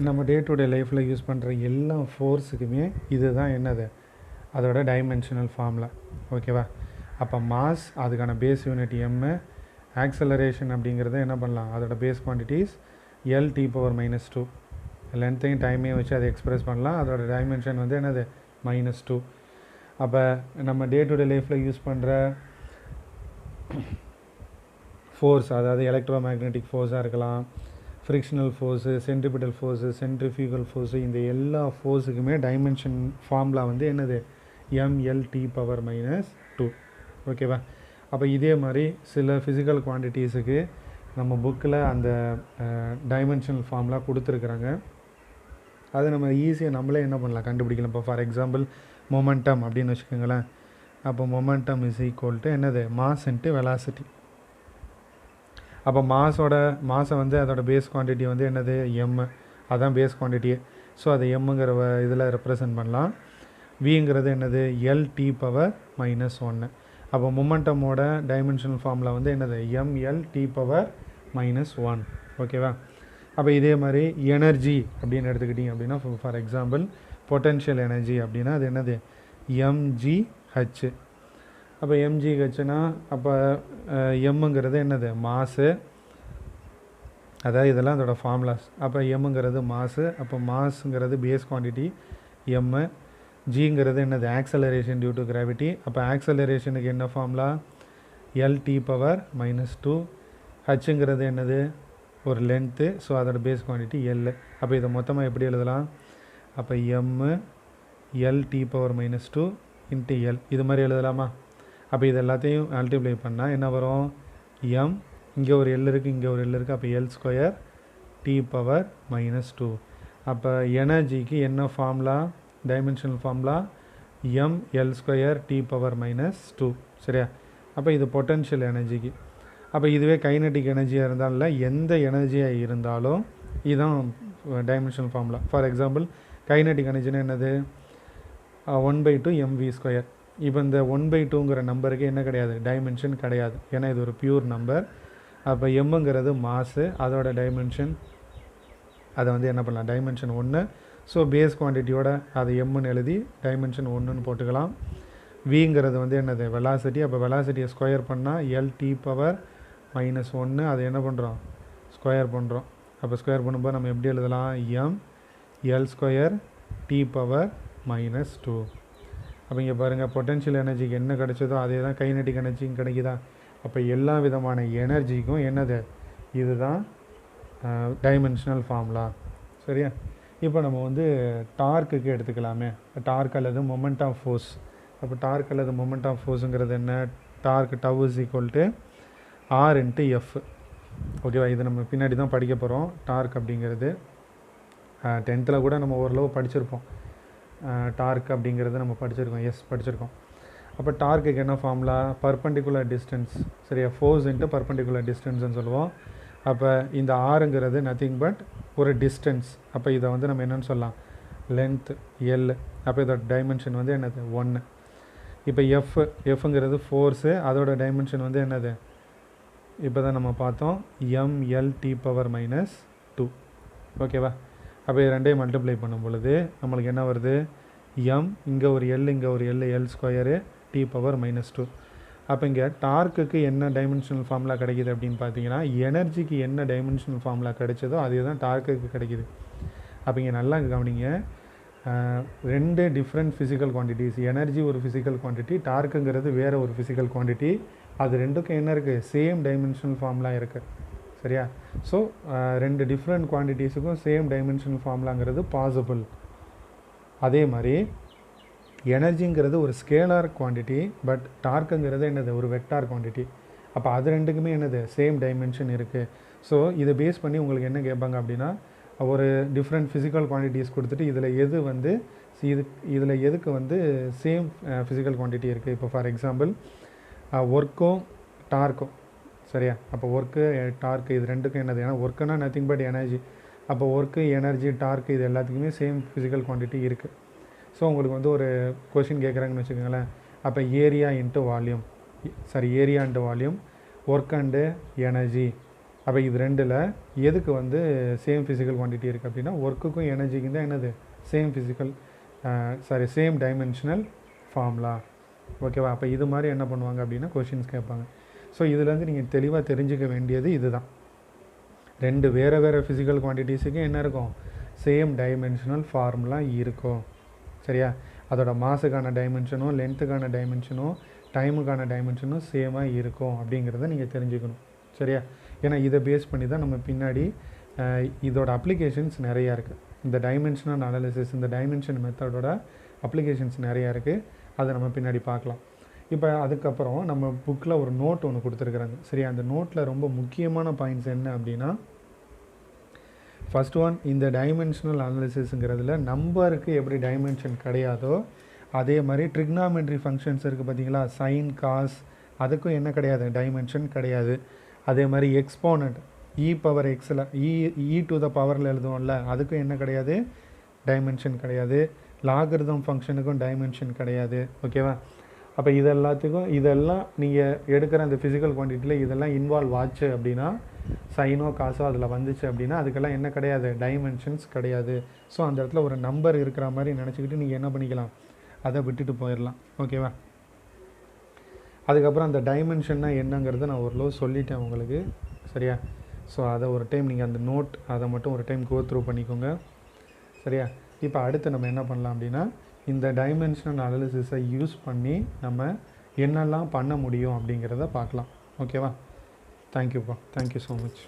நம்ம day to day லைஃப்பில் use பண்ணுற எல்லா ஃபோர்ஸுக்குமே இது தான் என்னது, அதோட டைமென்ஷனல் ஃபார்முலா. ஓகேவா? அப்போ மாஸ் அதுக்கான பேஸ் யூனிட் எம்மு, ஆக்சலரேஷன் அப்படிங்கிறத என்ன பண்ணலாம், அதோட பேஸ் குவான்டிட்டிஸ் L(T⁻²). லென்த்தையும் டைமையும் வச்சு அதை எக்ஸ்பிரஸ் பண்ணலாம். அதோட டைமென்ஷன் வந்து என்னது, -2. அப்போ நம்ம டே டு டே லைஃப்பில் யூஸ் பண்ணுற ஃபோர்ஸ், அதாவது எலக்ட்ரோ மேக்னெட்டிக் ஃபோர்ஸாக இருக்கலாம், frictional force, centripetal force, centrifugal force, இந்த எல்லா ஃபோர்ஸுக்குமே டைமென்ஷன் ஃபார்முலா வந்து என்னது, mL(T⁻²). ஓகேவா? அப்போ இதே மாதிரி சில ஃபிசிக்கல் குவான்டிட்டிஸுக்கு நம்ம புக்கில் அந்த டைமென்ஷனல் ஃபார்முலா கொடுத்துருக்குறாங்க. அதை நம்ம ஈஸியாக நம்மளே என்ன பண்ணலாம், கண்டுபிடிக்கலாம். இப்போ ஃபார் எக்ஸாம்பிள் மொமெண்டம் அப்படின்னு வச்சுக்கோங்களேன். அப்போ மொமெண்டம் இஸ் ஈக்குவல் டு என்னது, மாஸ் இன்ட்டு வெலாசிட்டி. அப்போ மாஸை வந்து அதோட பேஸ் குவான்டிட்டி வந்து என்னது, எம்மு, அதுதான் பேஸ் குவான்டிட்டியே. ஸோ அதை எம்முங்கிற இதில் ரெப்ரசன்ட் பண்ணலாம். விங்கிறது என்னது, L(T⁻²). அப்போ மொமெண்டமோட டைமென்ஷனல் ஃபார்முலா வந்து என்னது, mL(T⁻²). ஓகேவா? அப்போ இதே மாதிரி எனர்ஜி அப்படின்னு எடுத்துக்கிட்டிங்க அப்படின்னா, ஃபார் எக்ஸாம்பிள் பொட்டென்ஷியல் எனர்ஜி அப்படின்னா அது என்னது, mgh. அப்போ mghனா அப்போ எம்முங்கிறது என்னது, மாசு, அதாவது இதெல்லாம் அதோட ஃபார்முலாஸ். அப்போ எம்முங்கிறது மாசு, அப்போ மாஸுங்கிறது பேஸ் குவான்டிட்டி எம்மு, ஜிங்கிறது என்னது, ஆக்சலரேஷன் டியூ டு கிராவிட்டி. அப்போ ஆக்சலரேஷனுக்கு என்ன ஃபார்முலா, L(T⁻²). ஹச்சுங்கிறது என்னது, ஒரு லென்த்து, ஸோ அதோட பேஸ் குவான்டிட்டி எல். அப்போ இதை மொத்தமாக எப்படி எழுதலாம், அப்போ எம்மு L(T⁻²) இன்ட்டு எல், இது மாதிரி எழுதலாமா? அப்போ இது எல்லாத்தையும் மல்டிப்ளை பண்ணால் என்ன வரும், எம், இங்கே ஒரு எல் இருக்குது, இங்கே ஒரு எல் இருக்குது, அப்போ L²T⁻². அப்போ எனர்ஜிக்கு என்ன ஃபார்முலா, டைமென்ஷனல் ஃபார்முலா mL²T⁻². சரியா? அப்போ இது பொட்டென்ஷியல் எனர்ஜிக்கு. அப்போ இதுவே கைனட்டிக் எனர்ஜியாக இருந்தாலும் எந்த எனர்ஜியாக இருந்தாலும் இதுதான் dimensional formula. For example kinetic எனர்ஜினா என்னது, 1/2 mv². இப்போ இந்த 1/2ங்கிற நம்பருக்கு என்ன கிடையாது, டைமென்ஷன் கிடையாது, ஏன்னா இது ஒரு பியூர் நம்பர். அப்போ எம்முங்கிறது மாசு, அதோட டைமென்ஷன், அதை வந்து என்ன பண்ணலாம், டைமென்ஷன் 1. ஸோ பேஸ் குவான்டிட்டியோட அதை எம்முன்னு எழுதி டைமென்ஷன் 1ன்னு போட்டுக்கலாம். விங்கிறது வந்து என்னது, வெலாசிட்டி. அப்போ வெலாசிட்டியை ஸ்கொயர் பண்ணால் L(T⁻²). அதை என்ன பண்ணுறோம், ஸ்கொயர் பண்ணுறோம். அப்போ ஸ்கொயர் பண்ணும்போது நம்ம எப்படி எழுதலாம், mL²T⁻². அப்போ இங்கே பாருங்கள், பொட்டென்ஷியல் எனர்ஜிக்கு என்ன கிடைச்சதோ அதே தான் கைனட்டிக் எனர்ஜிக்கும் கிடைக்குதா. அப்போ எல்லா விதமான எனர்ஜிக்கும் என்னது, இதுதான் டைமென்ஷனல் ஃபார்முலா. சரியா? இப்போ நம்ம வந்து டார்க்குக்கு எடுத்துக்கலாமே, டார்க் அல்லது மொமெண்ட் ஆஃப் ஃபோர்ஸ். அப்போ டார்க் அல்லது மொமெண்ட் ஆஃப் ஃபோர்ஸுங்கிறது என்ன, torque tau is equal to R × F. ஓகேவா? இது நம்ம பின்னாடி தான் படிக்க போகிறோம். டார்க் அப்படிங்கிறது 10th கூட நம்ம ஓரளவு படிச்சிருப்போம். டார்க் அப்படிங்கிறது நம்ம படிச்சிருக்கோம், படிச்சிருக்கோம். அப்போ டார்க்குக்கு என்ன ஃபார்முலா, பர்பண்டிகுலர் டிஸ்டன்ஸ். சரியா? ஃபோர்ஸ் இன்ட்டு பர்பண்டிகுலர் டிஸ்டன்ஸ்னு சொல்லுவோம். அப்போ இந்த ஆறுங்கிறது நத்திங் பட் ஒரு டிஸ்டன்ஸ். அப்போ இதை வந்து நம்ம என்னென்னு சொல்லலாம், லென்த் எல். அப்போ இதோட டைமென்ஷன் வந்து என்னது, 1. இப்போ எஃப்ங்கிறது ஃபோர்ஸு, அதோட டைமென்ஷன் வந்து என்னது, இப்போ தான் நம்ம பார்த்தோம், mL(T⁻²). ஓகேவா? அப்போ இது ரெண்டையும் மல்டிப்ளை பண்ணும் பொழுது நம்மளுக்கு என்ன வருது, எம், இங்கே ஒரு எல், இங்கே ஒரு எல், L²T⁻². அப்போ இங்கே டார்க்குக்கு என்ன டைமென்ஷனல் ஃபார்முலா கிடைக்கிது அப்படின்னு பார்த்தீங்கன்னா, எனர்ஜிக்கு என்ன டைமென்ஷனல் ஃபார்முலா கிடைச்சதோ அதே தான் டார்க்குக்கு கிடைக்கிது. அப்போ இங்கே நல்லா கவனிங்க, ரெண்டு டிஃப்ரெண்ட் ஃபிசிக்கல் குவான்டிட்டிஸ். எனர்ஜி ஒரு ஃபிசிக்கல் குவான்டிட்டி, டார்க்குங்கிறது வேறு ஒரு ஃபிசிக்கல் குவான்டிட்டி. அது ரெண்டுக்கும் என்ன இருக்குது, சேம் டைமென்ஷனல் ஃபார்முலா இருக்குது. சரியா? ஸோ ரெண்டு டிஃப்ரெண்ட் குவான்டிட்டிஸுக்கும் சேம் டைமென்ஷனல் ஃபார்முலாங்கிறது பாசிபிள். அதே மாதிரி எனர்ஜிங்கிறது ஒரு ஸ்கேலார் குவான்டிட்டி, பட் டார்க்குங்கிறது என்னது, ஒரு வெக்டார் குவான்டிட்டி. அப்போ அது ரெண்டுக்குமே என்னது, சேம் டைமென்ஷன் இருக்குது. ஸோ இதை பேஸ் பண்ணி உங்களுக்கு என்ன கேட்பாங்க அப்படின்னா, ஒரு டிஃப்ரெண்ட் ஃபிசிக்கல் குவான்டிட்டிஸ் கொடுத்துட்டு இதில் எது வந்து இதில் எதுக்கு வந்து சேம் ஃபிசிக்கல் குவான்டிட்டி இருக்குது. இப்போ ஃபார் எக்ஸாம்பிள் ஒர்க்கும் டார்க்கும். சரியா? அப்போ ஒர்க்கு டார்க்கு இது ரெண்டுக்கும் என்னது, ஏன்னா ஒர்க்குனா நத்திங் பட் எனர்ஜி. அப்போ ஒர்க்கு, எனர்ஜி, டார்க்கு இது எல்லாத்துக்குமே சேம் ஃபிசிக்கல் குவான்டிட்டி இருக்குது. ஸோ உங்களுக்கு வந்து ஒரு கொஷின் கேட்குறாங்கன்னு வச்சுக்கோங்களேன். அப்போ area into volume, work and energy அப்போ இது ரெண்டில் எதுக்கு வந்து சேம் ஃபிசிக்கல் குவான்டிட்டி இருக்குது அப்படின்னா ஒர்க்குக்கும் எனர்ஜிக்கும் தான் என்னது same physical same dimensional formula. ஓகேவா? அப்போ இது மாதிரி என்ன பண்ணுவாங்க அப்படின்னா கொஷின்ஸ் கேட்பாங்க. ஸோ இதுலேருந்து நீங்கள் தெளிவாக தெரிஞ்சுக்க வேண்டியது இதுதான். ரெண்டு வேறு வேறு ஃபிசிக்கல் குவான்டிட்டிஸுக்கு என்ன இருக்கும்? சேம் டைமென்ஷனல் ஃபார்முலா இருக்கும். சரியா? அதோட மாஸுக்கான டைமென்ஷனும் லென்த்துக்கான டைமென்ஷனும் டைமுக்கான டைமென்ஷனும் சேமாக இருக்கும் அப்படிங்கிறத நீங்கள் தெரிஞ்சுக்கணும். சரியா? ஏன்னா இதை பேஸ் பண்ணி தான் நம்ம பின்னாடி இதோட அப்ளிகேஷன்ஸ் நிறையா இருக்குது. இந்த டைமென்ஷனல் அனாலிசிஸ், இந்த டைமென்ஷன் மெத்தடோட அப்ளிகேஷன்ஸ் நிறையா இருக்குது. அதை நம்ம பின்னாடி பார்க்கலாம். இப்போ அதுக்கப்புறம் நம்ம புக்கில் ஒரு நோட் ஒன்று கொடுத்துருக்குறாங்க. சரியா? அந்த நோட்டில் ரொம்ப முக்கியமான பாயிண்ட்ஸ் என்ன அப்படின்னா, ஃபஸ்ட் ஒன், இந்த டைமென்ஷனல் அனாலிசிஸுங்கிறதுல நம்பருக்கு எப்படி டைமென்ஷன் கிடையாதோ அதே மாதிரி ட்ரிக்னாமெட்ரி ஃபங்க்ஷன்ஸ் இருக்குது பார்த்தீங்களா, சைன் காஸ், அதுக்கும் என்ன கிடையாது? டைமென்ஷன் கிடையாது. அதே மாதிரி எக்ஸ்போனண்ட் இ பவர் எக்ஸில் இ டு த பவரில் எழுதுவோம்ல, அதுக்கும் என்ன கிடையாது? டைமென்ஷன் கிடையாது. லாகரிதம் ஃபங்க்ஷனுக்கும் டைமென்ஷன் கிடையாது. ஓகேவா? அப்போ இதெல்லாம் நீங்கள் எடுக்கிற அந்த ஃபிசிக்கல் குவான்டிட்டியில் இதெல்லாம் இன்வால்வ் ஆச்சு அப்படின்னா, சைனோ காசோ அதில் வந்துச்சு அப்படின்னா அதுக்கெல்லாம் என்ன கிடையாது? டைமென்ஷன்ஸ் கிடையாது. ஸோ அந்த இடத்துல ஒரு நம்பர் இருக்கிற மாதிரி நினச்சிக்கிட்டு நீங்கள் என்ன பண்ணிக்கலாம்? அதை விட்டுட்டு போயிடலாம். ஓகேவா? அதுக்கப்புறம் அந்த டைமென்ஷன்னா என்னங்கிறத நான் ஓரளவு சொல்லிட்டேன் உங்களுக்கு. சரியா? ஸோ அதை ஒரு டைம் நீங்கள் அந்த நோட் அதை மட்டும் ஒரு டைம் கோ த்ரூ பண்ணிக்கோங்க. சரியா? இப்போ அடுத்து நம்ம என்ன பண்ணலாம் அப்படின்னா, இந்த டைமென்ஷனல் அனாலிசிஸை யூஸ் பண்ணி நம்ம என்னெல்லாம் பண்ண முடியும் அப்படிங்கிறத பார்க்கலாம். ஓகேவா? தேங்க்யூப்பா. Thank you so much.